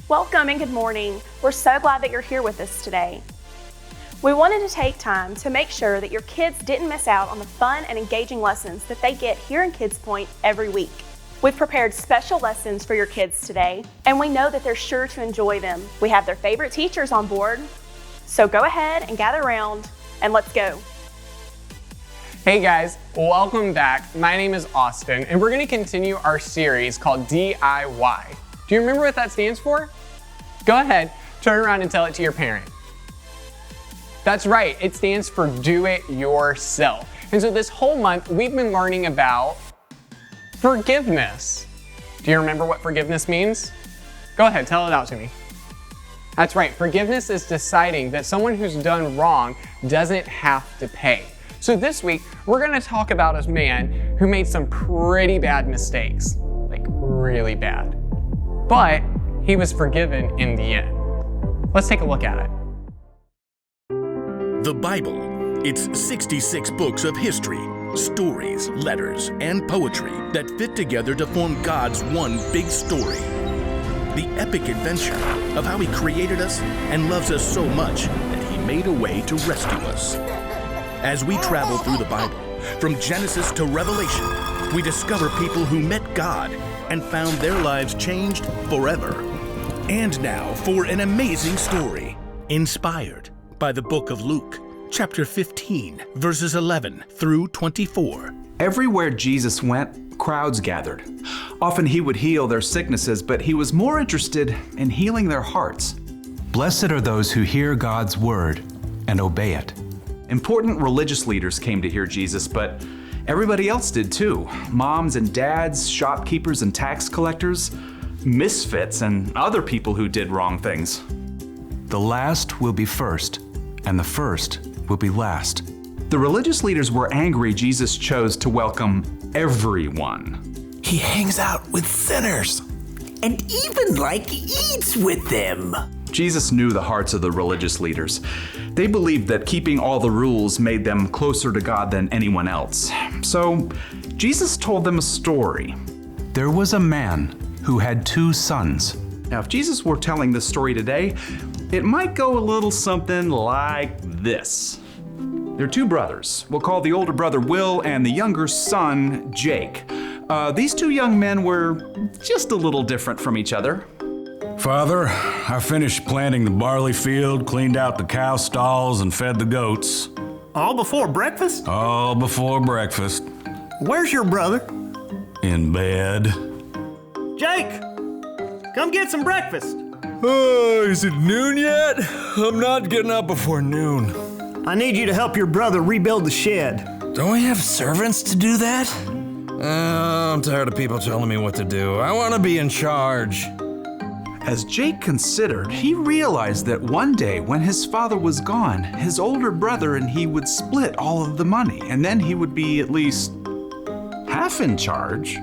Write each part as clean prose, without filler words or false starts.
Welcome and good morning. We're so glad that you're here with us today. We wanted to take time to make sure that your kids didn't miss out on the fun and engaging lessons that they get here in KidsPoint every week. We've prepared special lessons for your kids today, and we know that they're sure to enjoy them. We have their favorite teachers on board, so go ahead and gather around and let's go. Hey guys, welcome back. My name is Austin, and we're going to continue our series called DIY. Do you remember what that stands for? Go ahead, turn around and tell it to your parent. That's right, it stands for do it yourself. And so this whole month, we've been learning about forgiveness. Do you remember what forgiveness means? Go ahead, tell it out to me. That's right, forgiveness is deciding that someone who's done wrong doesn't have to pay. So this week, we're gonna talk about a man who made some pretty bad mistakes, like really bad. But he was forgiven in the end. Let's take a look at it. The Bible. It's 66 books of history, stories, letters, and poetry that fit together to form God's one big story. The epic adventure of how He created us and loves us so much that He made a way to rescue us. As we travel through the Bible, from Genesis to Revelation, we discover people who met God and found their lives changed forever. And now for an amazing story, inspired by the book of Luke, chapter 15, verses 11 through 24. Everywhere Jesus went, crowds gathered. Often He would heal their sicknesses, but He was more interested in healing their hearts. Blessed are those who hear God's word and obey it. Important religious leaders came to hear Jesus, but everybody else did too. Moms and dads, shopkeepers and tax collectors, misfits and other people who did wrong things. The last will be first, and the first will be last. The religious leaders were angry Jesus chose to welcome everyone. He hangs out with sinners and even eats with them. Jesus knew the hearts of the religious leaders. They believed that keeping all the rules made them closer to God than anyone else. So Jesus told them a story. There was a man who had 2 sons. Now, if Jesus were telling this story today, it might go a little something like this. There are 2 brothers. We'll call the older brother Will and the younger son Jake. These 2 young men were just a little different from each other. Father, I finished planting the barley field, cleaned out the cow stalls, and fed the goats. All before breakfast? All before breakfast. Where's your brother? In bed. Jake, come get some breakfast. Is it noon yet? I'm not getting up before noon. I need you to help your brother rebuild the shed. Don't we have servants to do that? I'm tired of people telling me what to do. I want to be in charge. As Jake considered, he realized that one day when his father was gone, his older brother and he would split all of the money, and then he would be at least half in charge.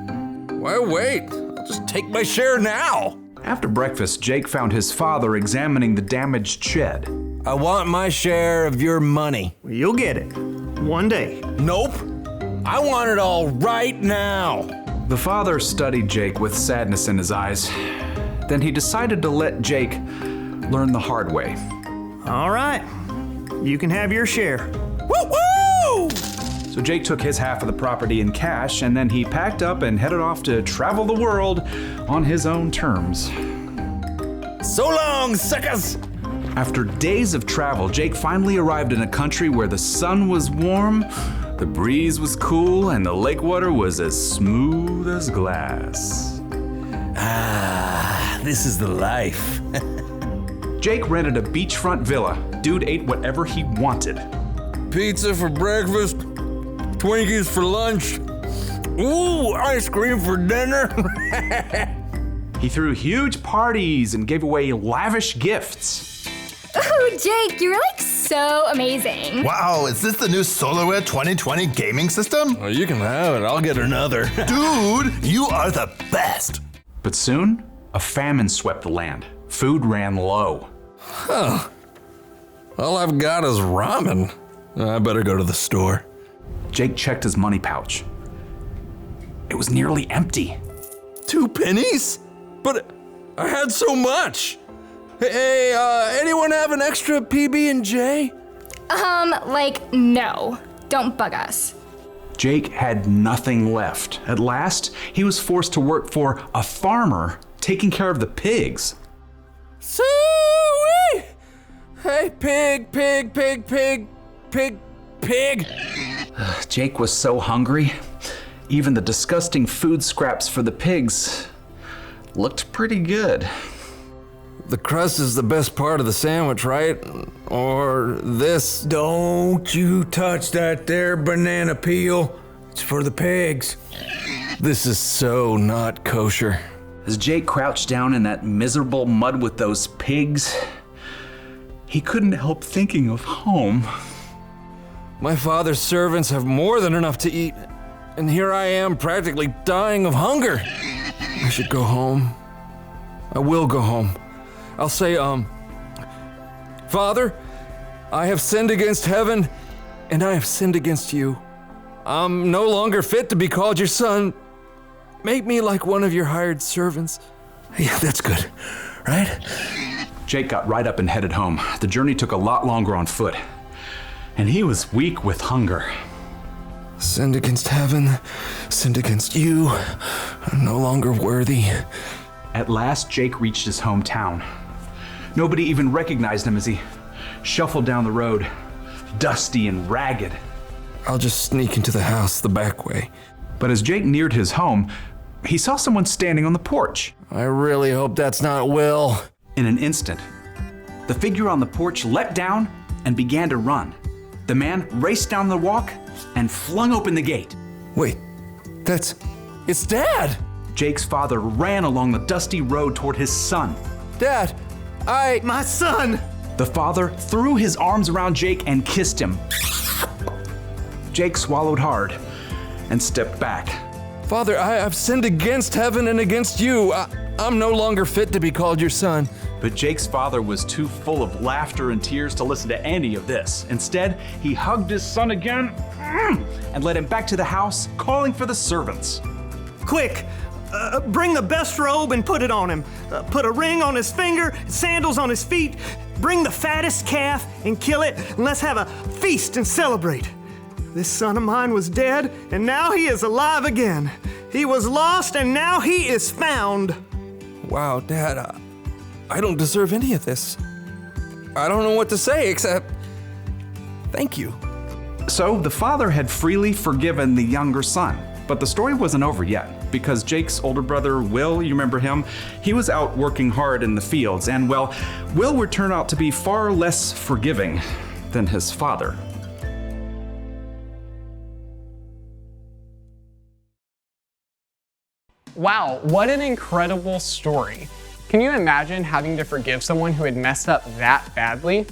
Why wait? I'll just take my share now. After breakfast, Jake found his father examining the damaged shed. I want my share of your money. Well, you'll get it. One day. Nope. I want it all right now. The father studied Jake with sadness in his eyes. Then he decided to let Jake learn the hard way. All right. You can have your share. Woo-woo! So Jake took his half of the property in cash, and then he packed up and headed off to travel the world on his own terms. So long, suckers! After days of travel, Jake finally arrived in a country where the sun was warm, the breeze was cool, and the lake water was as smooth as glass. This is the life. Jake rented a beachfront villa. Dude ate whatever he wanted. Pizza for breakfast, Twinkies for lunch, ooh, ice cream for dinner. He threw huge parties and gave away lavish gifts. Ooh, Jake, you're so amazing. Wow, is this the new SolarWare 2020 gaming system? Well, you can have it, I'll get another. Dude, you are the best. But soon, a famine swept the land. Food ran low. Huh. All I've got is ramen. I better go to the store. Jake checked his money pouch. It was nearly empty. 2 pennies? But I had so much. Hey, anyone have an extra PB&J? No. Don't bug us. Jake had nothing left. At last, he was forced to work for a farmer taking care of the pigs. Soo-wee! Hey, pig. Jake was so hungry, even the disgusting food scraps for the pigs looked pretty good. The crust is the best part of the sandwich, right? Or this. Don't you touch that there banana peel. It's for the pigs. This is so not kosher. As Jake crouched down in that miserable mud with those pigs, he couldn't help thinking of home. My father's servants have more than enough to eat, and here I am practically dying of hunger. I should go home. I will go home. I'll say, Father, I have sinned against heaven, and I have sinned against you. I'm no longer fit to be called your son. Make me like one of your hired servants. Yeah, that's good, right? Jake got right up and headed home. The journey took a lot longer on foot, and he was weak with hunger. Sinned against heaven, sinned against you. I'm no longer worthy. At last, Jake reached his hometown. Nobody even recognized him as he shuffled down the road, dusty and ragged. I'll just sneak into the house the back way. But as Jake neared his home, he saw someone standing on the porch. I really hope that's not Will. In an instant, the figure on the porch leapt down and began to run. The man raced down the walk and flung open the gate. Wait, it's Dad! Jake's father ran along the dusty road toward his son. Dad, My son! The father threw his arms around Jake and kissed him. Jake swallowed hard and stepped back. Father, I've sinned against heaven and against you. I'm no longer fit to be called your son. But Jake's father was too full of laughter and tears to listen to any of this. Instead, he hugged his son again and led him back to the house, calling for the servants. Quick! Bring the best robe and put it on him. Put a ring on his finger, sandals on his feet. Bring the fattest calf and kill it, and let's have a feast and celebrate. This son of mine was dead, and now he is alive again. He was lost, and now he is found. Wow, Dad, I don't deserve any of this. I don't know what to say except thank you. So the father had freely forgiven the younger son. But the story wasn't over yet, because Jake's older brother, Will, you remember him? He was out working hard in the fields, and well, Will would turn out to be far less forgiving than his father. Wow, what an incredible story. Can you imagine having to forgive someone who had messed up that badly?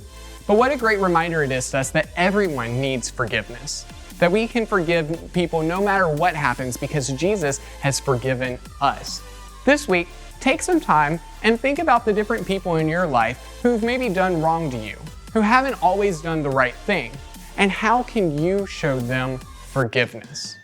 But what a great reminder it is to us that everyone needs forgiveness. That we can forgive people no matter what happens because Jesus has forgiven us. This week, take some time and think about the different people in your life who've maybe done wrong to you, who haven't always done the right thing, and how can you show them forgiveness?